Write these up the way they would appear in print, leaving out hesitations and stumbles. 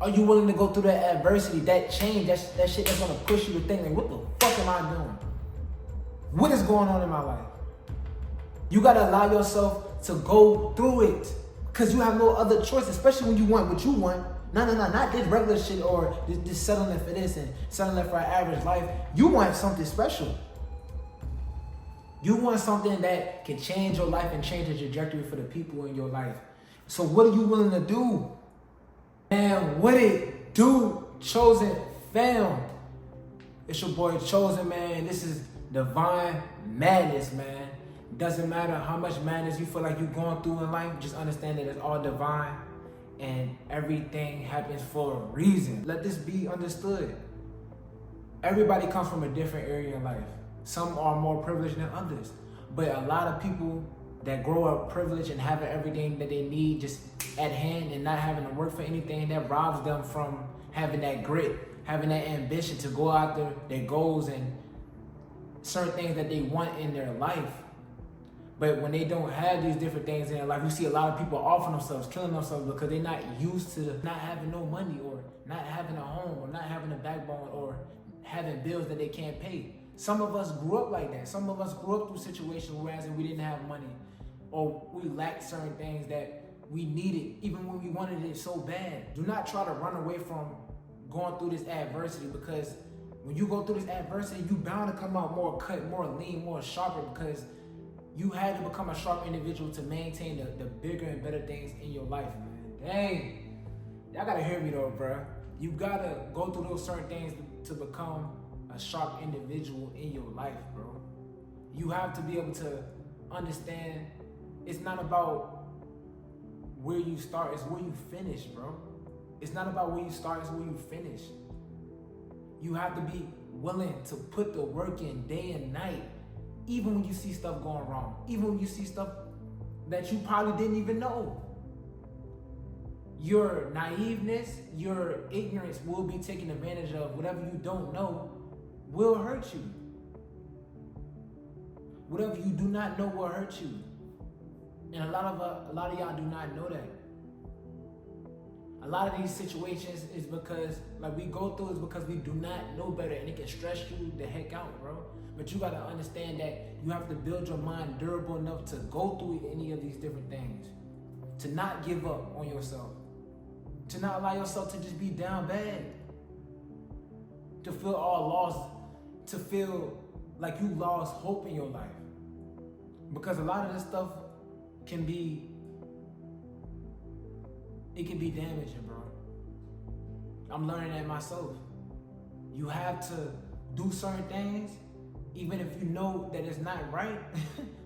Are you willing to go through that adversity, that change, that shit that's gonna push you to think, like, what the fuck am I doing? What is going on in my life? You gotta allow yourself to go through it, because you have no other choice, especially when you want what you want. No, not this regular shit or this settling for this and settling for an average life. You want something special. You want something that can change your life and change the trajectory for the people in your life. So what are you willing to do? And what it do, Chosen fam? It's your boy Chosen, man. This is divine madness, man. Doesn't matter how much madness you feel like you're going through in life, just understand that it's all divine and everything happens for a reason. Let this be understood. Everybody comes from a different area in life. Some are more privileged than others, but a lot of people that grow up privileged and having everything that they need just at hand and not having to work for anything, that robs them from having that grit, having that ambition to go after their goals and certain things that they want in their life. But when they don't have these different things in their life, you see a lot of people offing themselves, killing themselves because they're not used to not having no money or not having a home or not having a backbone or having bills that they can't pay. Some of us grew up like that. Some of us grew up through situations whereas we didn't have money or we lacked certain things that we needed even when we wanted it so bad. Do not try to run away from going through this adversity, because when you go through this adversity, you bound to come out more cut, more lean, more sharper, because you had to become a sharp individual to maintain the bigger and better things in your life, man. Dang. Y'all gotta hear me though, bro. You gotta go through those certain things to become a sharp individual in your life, bro. You have to be able to understand it's not about where you start, it's where you finish, bro. It's not about where you start, it's where you finish. You have to be willing to put the work in day and night, even when you see stuff going wrong, even when you see stuff that you probably didn't even know. Your naiveness, your ignorance will be taken advantage of. Whatever you don't know will hurt you. Whatever you do not know will hurt you. And a lot of y'all do not know that. A lot of these situations is because, like, we go through is because we do not know better, and it can stress you the heck out, bro. But you gotta understand that you have to build your mind durable enough to go through any of these different things, to not give up on yourself, to not allow yourself to just be down bad, to feel all lost, to feel like you lost hope in your life. Because a lot of this stuff can be damaging, bro. I'm learning that myself. You have to do certain things even if you know that it's not right.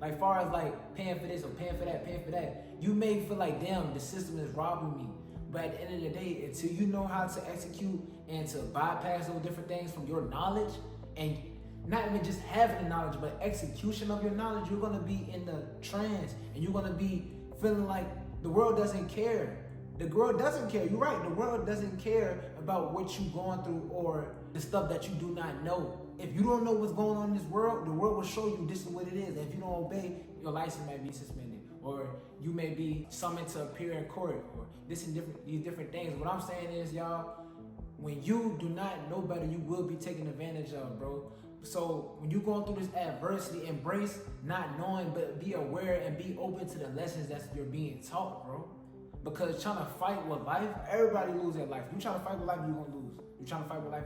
Like far as like paying for this or paying for that, you may feel like, damn, the system is robbing me. But at the end of the day, until you know how to execute and to bypass those different things from your knowledge, and not even just having the knowledge, but execution of your knowledge, you're gonna be in the trance and you're gonna be feeling like the world doesn't care. The world doesn't care. You're right. The world doesn't care about what you're going through or the stuff that you do not know. If you don't know what's going on in this world, the world will show you this is what it is. And if you don't obey, your license may be suspended, or you may be summoned to appear in court, or these different things. What I'm saying is, y'all, when you do not know better, you will be taken advantage of, bro. So when you're going through this adversity, embrace not knowing, but be aware and be open to the lessons that you're being taught, bro. Because trying to fight with life, everybody loses their life. You trying to fight with life, you're gonna lose. You trying to fight with life,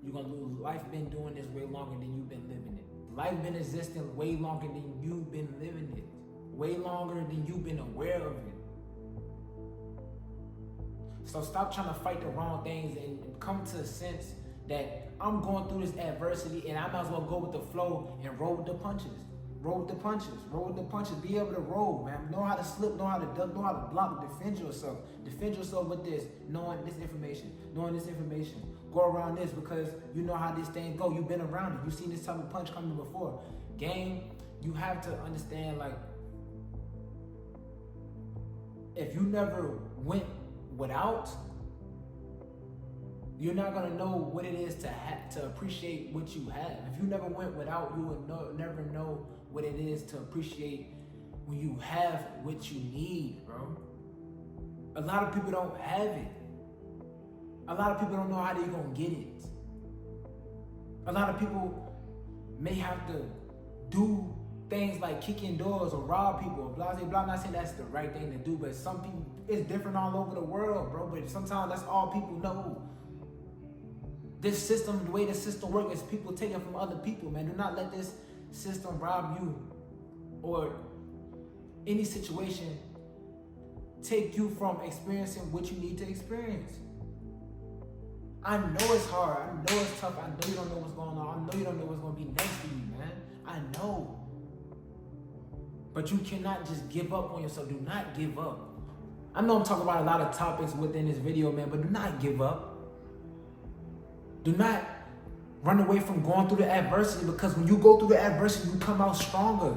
you're gonna lose. Life been doing this way longer than you've been living it. Life been existing way longer than you've been living it. Way longer than you've been aware of it. So stop trying to fight the wrong things and come to a sense that I'm going through this adversity and I might as well go with the flow and roll with the punches. Roll with the punches. Roll with the punches. Be able to roll, man. Know how to slip, know how to duck, know how to block, defend yourself. Defend yourself with this, knowing this information. Go around this because you know how this thing go. You've been around it. You've seen this type of punch coming before. Game, you have to understand, like, if you never went without, you're not gonna know what it is to appreciate what you have. If you never went without, you will never know what it is to appreciate when you have what you need, bro. A lot of people don't have it. A lot of people don't know how they're gonna get it. A lot of people may have to do things like kick in doors or rob people or blah, blah, blah. I'm not saying that's the right thing to do, but some people, it's different all over the world, bro. But sometimes that's all people know. This system, the way the system works is people taking from other people, man. Do not let this system rob you or any situation take you from experiencing what you need to experience. I know it's hard. I know it's tough. I know you don't know what's going on. I know you don't know what's going to be next to you, man. I know. But you cannot just give up on yourself. Do not give up. I know I'm talking about a lot of topics within this video, man, but do not give up. Do not run away from going through the adversity, because when you go through the adversity, you come out stronger.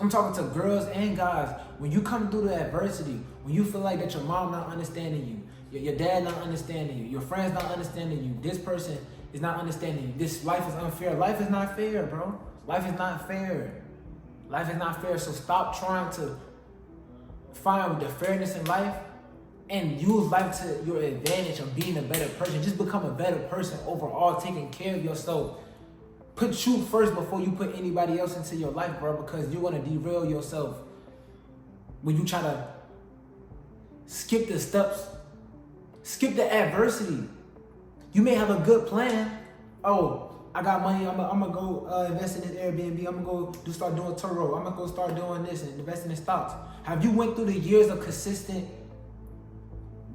I'm talking to girls and guys. When you come through the adversity, when you feel like that your mom not understanding you, your dad not understanding you, your friends not understanding you, this person is not understanding you, this life is unfair. Life is not fair, bro. Life is not fair. Life is not fair. So stop trying to find the fairness in life and use life to your advantage of being a better person. Just become a better person overall, taking care of yourself. Put you first before you put anybody else into your life, bro, because you're going to derail yourself when you try to skip the steps, skip the adversity. You may have a good plan. Oh, I got money. I'm gonna go invest in this Airbnb. I'm gonna go start doing Turo. I'm gonna go start doing this and investing in stocks. Have you went through the years of consistent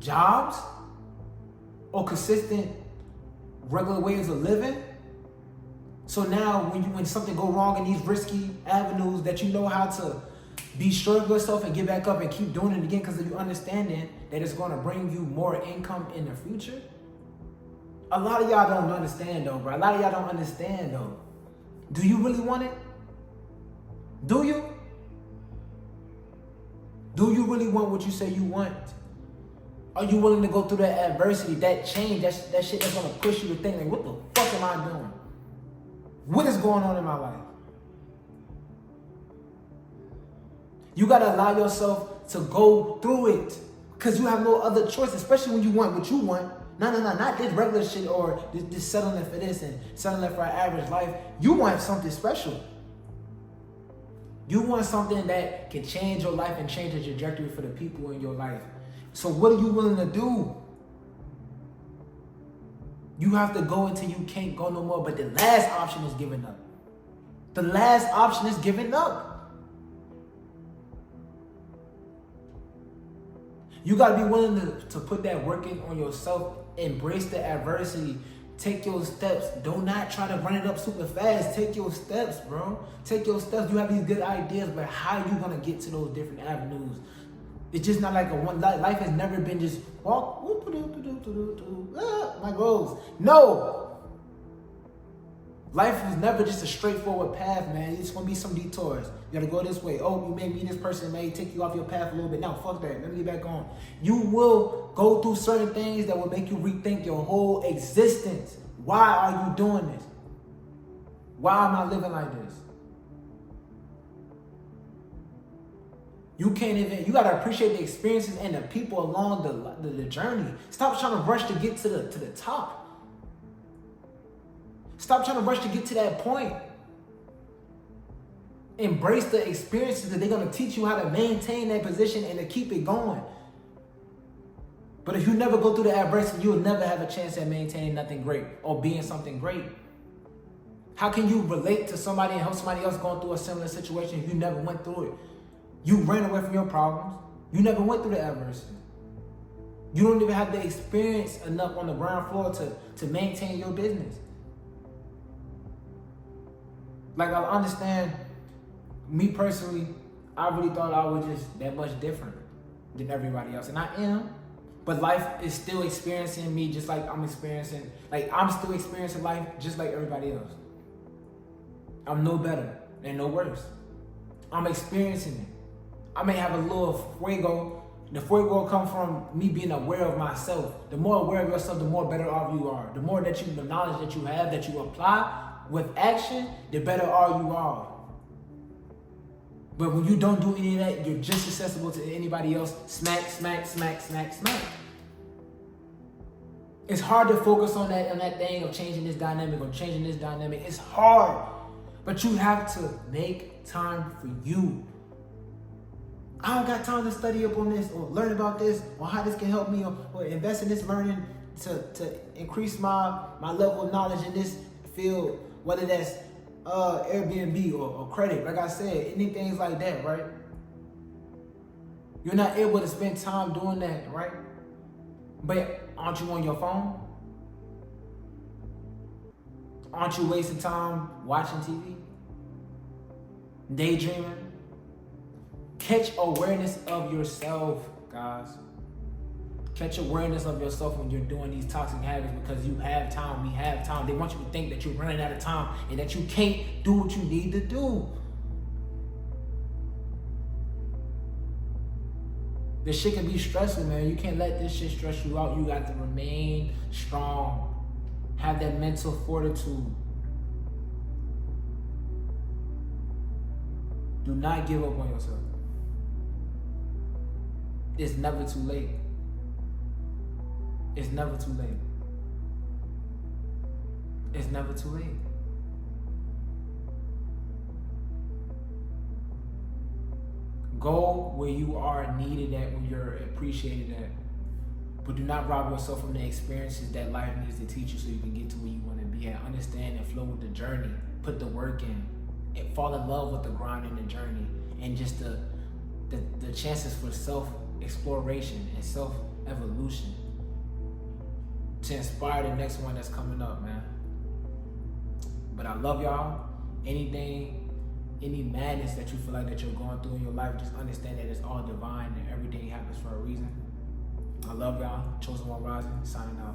jobs or consistent regular ways of living? So now when something go wrong in these risky avenues, that you know how to be sure of yourself and get back up and keep doing it again, because you understanding that it's going to bring you more income in the future. A lot of y'all don't understand though, bro. A lot of y'all don't understand though. Do you really want it? Do you? Do you really want what you say you want? Are you willing to go through that adversity, that change, that shit that's going to push you to think, like, what the fuck am I doing? What is going on in my life? You got to allow yourself to go through it, because you have no other choice, especially when you want what you want. No, not this regular shit or this settling for this and settling for an average life. You want something special. You want something that can change your life and change the trajectory for the people in your life. So what are you willing to do? You have to go until you can't go no more. But the last option is giving up. The last option is giving up. You got to be willing to put that work in on yourself. Embrace the adversity. Take your steps. Do not try to run it up super fast. Take your steps, bro. Take your steps. You have these good ideas, but how are you going to get to those different avenues? It's just not like a one. Life has never been just walk, my goals. No. Life was never just a straightforward path, man. It's going to be some detours. You got to go this way. Oh, you may meet this person, may take you off your path a little bit. Now, fuck that. Let me get back on. You will go through certain things that will make you rethink your whole existence. Why are you doing this? Why am I living like this? You can't even, you got to appreciate the experiences and the people along the journey. Stop trying to rush to get to the top. Stop trying to rush to get to that point. Embrace the experiences that they're going to teach you how to maintain that position and to keep it going. But if you never go through the adversity, you'll never have a chance at maintaining nothing great or being something great. How can you relate to somebody and help somebody else going through a similar situation if you never went through it? You ran away from your problems. You never went through the adversity. You don't even have the experience enough on the ground floor to maintain your business. Like, I understand, me personally, I really thought I was just that much different than everybody else. And I am, but life is still experiencing me just like I'm experiencing, I'm still experiencing life just like everybody else. I'm no better and no worse. I'm experiencing it. I may have a little fuego. The fuego comes from me being aware of myself. The more aware of yourself, the more better off you are. The more that the knowledge that you have, that you apply with action, the better off you are. But when you don't do any of that, you're just accessible to anybody else. Smack, smack, smack, smack, smack. It's hard to focus on that thing of changing this dynamic or changing this dynamic. It's hard. But you have to make time for you. I don't got time to study up on this or learn about this or how this can help me or invest in this learning to increase my level of knowledge in this field, whether that's Airbnb or credit. Like I said, any things like that, right? You're not able to spend time doing that, right? But aren't you on your phone? Aren't you wasting time watching TV? Daydreaming? Catch awareness of yourself, guys. Catch awareness of yourself when you're doing these toxic habits, because you have time, we have time. They want you to think that you're running out of time and that you can't do what you need to do. This shit can be stressful, man. You can't let this shit stress you out. You got to remain strong. Have that mental fortitude. Do not give up on yourself. It's never too late. It's never too late. It's never too late. Go where you are needed at, when you're appreciated at. But do not rob yourself from the experiences that life needs to teach you so you can get to where you want to be at. Understand and flow with the journey. Put the work in. And fall in love with the grind and the journey. And just the chances for self-exploration and self-evolution to inspire the next one that's coming up, man. But I love y'all. Any madness that you feel like that you're going through in your life, just understand that it's all divine and everything happens for a reason. I love y'all. Chosen One Rising, signing out.